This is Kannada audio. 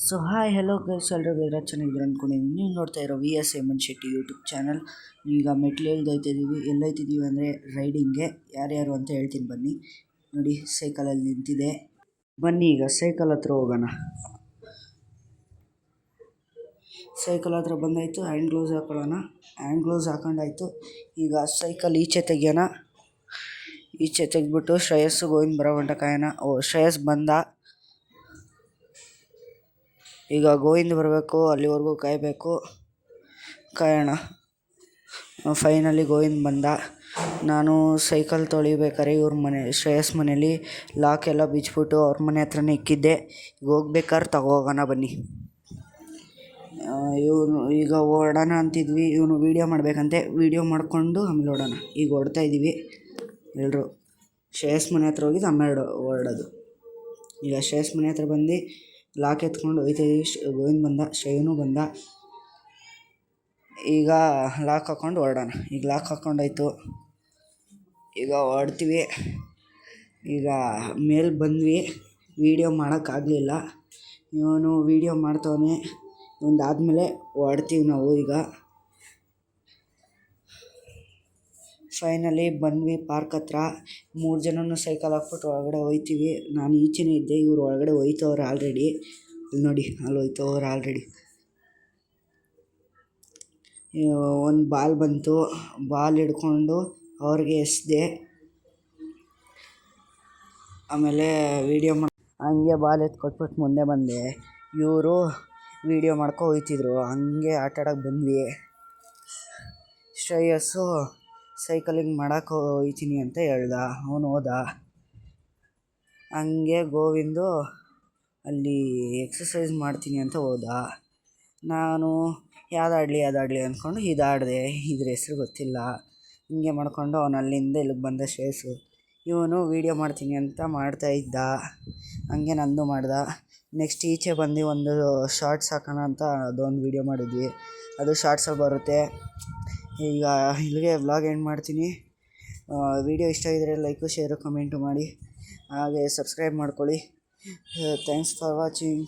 ಸೊ ಹಾಯ್ ಹಲೋ ಗೈಸ್, ಎಲ್ಲರಿಗೂ ಚೆನ್ನಾಗಿದ್ದೀರ ಅಂದ್ಕೊಂಡಿದ್ದೀನಿ. ನೀವು ನೋಡ್ತಾ ಇರೋ VS Hemanth Shetty YouTube channel. ಈಗ ಮೆಟ್ಲು ಎಲ್ಲೈತಿದ್ದೀವಿ ಅಂದರೆ ರೈಡಿಂಗ್ಗೆ. ಯಾರ್ಯಾರು ಅಂತ ಹೇಳ್ತೀನಿ ಬನ್ನಿ. ನೋಡಿ, ಸೈಕಲಲ್ಲಿ ನಿಂತಿದೆ. ಬನ್ನಿ ಈಗ ಸೈಕಲ್ ಹತ್ರ ಹೋಗೋಣ. ಸೈಕಲ್ ಹತ್ರ ಬಂದಾಯಿತು. ಹ್ಯಾಂಡ್ ಗ್ಲೌಸ್ ಹಾಕೊಳ್ಳೋಣ. Hand gloves ಹಾಕೊಂಡಾಯ್ತು. ಈಗ ಸೈಕಲ್ ಈಚೆ ತೆಗಿಯೋಣ. ಈಚೆ ತೆಗೆದ್ಬಿಟ್ಟು ಶ್ರೇಯಸ್ಸು ಗೋವಿಂದ್ ಬರೋ ಗಂಟ ಕಾಯೋಣ. ಶ್ರೇಯಸ್ ಬಂದ. ಈಗ ಗೋವಿಂದ್ ಬರಬೇಕು, ಅಲ್ಲಿವರೆಗೂ ಕಾಯೋಣ. ಫೈನಲಿ ಗೋವಿಂದ್ ಬಂದ. ನಾನು ಸೈಕಲ್ ತೊಳಿಬೇಕಾರೆ ಶ್ರೇಯಸ್ ಮನೇಲಿ ಲಾಕ್ ಎಲ್ಲ ಬಿಚ್ಚಿಬಿಟ್ಟು ಅವ್ರ ಮನೆ ಹತ್ರನೇ ಇಕ್ಕಿದ್ದೆ. ಈಗ ಹೋಗ್ಬೇಕಾದ್ರೆ ತಗೋಗೋಣ ಬನ್ನಿ. ಇವನು ಈಗ ಓಡೋಣ ಅಂತಿದ್ವಿ. ಇವನು ವೀಡಿಯೋ ಮಾಡಬೇಕಂತೆ. ವೀಡಿಯೋ ಮಾಡಿಕೊಂಡು ಆಮೇಲೆ ಓಡೋಣ. ಈಗ ಓಡ್ತಾಯಿದ್ದೀವಿ ಎಲ್ಲರೂ. ಶ್ರೇಯಸ್ ಮನೆ ಹತ್ರ ಹೋಗಿದ್ದು ಆಮೇಲೆ ಓಡೋದು. ಈಗ ಶ್ರೇಯಸ್ ಮನೆ ಹತ್ರ ಬಂದು ಲಾಕ್ ಎತ್ಕೊಂಡು ಹೋಗ್ತಾಯಿದ್ದೀವಿ. ಗೋವಿಂದ್ ಬಂದ, ಶ್ರೇಯನೂ ಬಂದ. ಈಗ ಲಾಕ್ ಹಾಕ್ಕೊಂಡು ಹೊರಡೋಣ. ಈಗ ಲಾಕ್ ಹಾಕ್ಕೊಂಡಾಯ್ತು. ಈಗ ಹೊರಡ್ತೀವಿ. ಈಗ ಮೇಲೆ ಬಂದ್ವಿ. ವೀಡಿಯೋ ಮಾಡೋಕ್ಕಾಗಲಿಲ್ಲ. ಇವನು ವೀಡಿಯೋ ಮಾಡ್ತವನೆ. ಒಂದಾದಮೇಲೆ ಹೊರಡ್ತೀವಿ ನಾವು. ಈಗ ಫೈನಲಿ ಬಂದ್ವಿ ಪಾರ್ಕ್ ಹತ್ರ. 3 ಜನನೂ ಸೈಕಲ್ ಹಾಕ್ಬಿಟ್ಟು ಒಳಗಡೆ ಹೋಗ್ತೀವಿ. ನಾನು ಈಚೆನೇ ಇದ್ದೆ, ಇವ್ರು ಒಳಗಡೆ ಹೋಯ್ತವ್ರೆ ಆಲ್ರೆಡಿ. ಅಲ್ಲಿ ನೋಡಿ, ಅಲ್ಲಿ ಹೋಯ್ತವ್ರೆ ಆಲ್ರೆಡಿ. ಒಂದು ಬಾಲ್ ಬಂತು. ಬಾಲ್ ಹಿಡ್ಕೊಂಡು ಅವ್ರಿಗೆ ಎಸೆದೆ. ಆಮೇಲೆ ವೀಡಿಯೋ ಹಂಗೆ ಬಾಲ್ ಕೊಟ್ಬಿಟ್ಟು ಮುಂದೆ ಬಂದೆ. ಇವರು ವೀಡಿಯೋ ಹೋಗ್ತಿದ್ರು. ಹಂಗೆ ಆಟಾಡೋಕ್ಕೆ ಬಂದ್ವಿ. ಶ್ರೇಯಸ್ಸು ಸೈಕಲಿಂಗ್ ಮಾಡೋಕ್ಕೆ ಹೋಗ್ತೀನಿ ಅಂತ ಹೇಳ್ದ. ಅವನು ಹೋದ. ಹಂಗೆ ಗೋವಿಂದು ಅಲ್ಲಿ ಎಕ್ಸಸೈಸ್ ಮಾಡ್ತೀನಿ ಅಂತ ಹೋದ. ನಾನು ಯಾವ್ದಾಡಲಿ ಅಂದ್ಕೊಂಡು ಇದಾಡಿದೆ. ಇದ್ರ ಹೆಸ್ರು ಗೊತ್ತಿಲ್ಲ. ಹಿಂಗೆ ಮಾಡಿಕೊಂಡು ಅವನು ಅಲ್ಲಿಂದ ಇಲ್ಲಿಗೆ ಬಂದ ಶ್ರೇಯಸ್ಸು. ಇವನು ವೀಡಿಯೋ ಮಾಡ್ತೀನಿ ಅಂತ ಮಾಡ್ತಾಯಿದ್ದ. ಹಂಗೆ ನಂದು ಮಾಡ್ದ. ನೆಕ್ಸ್ಟ್ ಈಚೆ ಬಂದು ಒಂದು ಶಾರ್ಟ್ಸ್ ಹಾಕೋಣ ಅಂತ ಅದೊಂದು ವೀಡಿಯೋ ಮಾಡಿದ್ವಿ. ಅದು ಶಾರ್ಟ್ಸಲ್ಲಿ ಬರುತ್ತೆ. ಈಗ ಇಲ್ಲಿಗೆ ವ್ಲಾಗ್ ಎಂಡ್ ಮಾಡ್ತೀನಿ. ವೀಡಿಯೋ ಇಷ್ಟ ಆಗಿದ್ರೆ ಲೈಕು, ಶೇರು, ಕಮೆಂಟು ಮಾಡಿ. ಹಾಗೆ ಸಬ್ಸ್ಕ್ರೈಬ್ ಮಾಡ್ಕೊಳ್ಳಿ. Thanks for watching.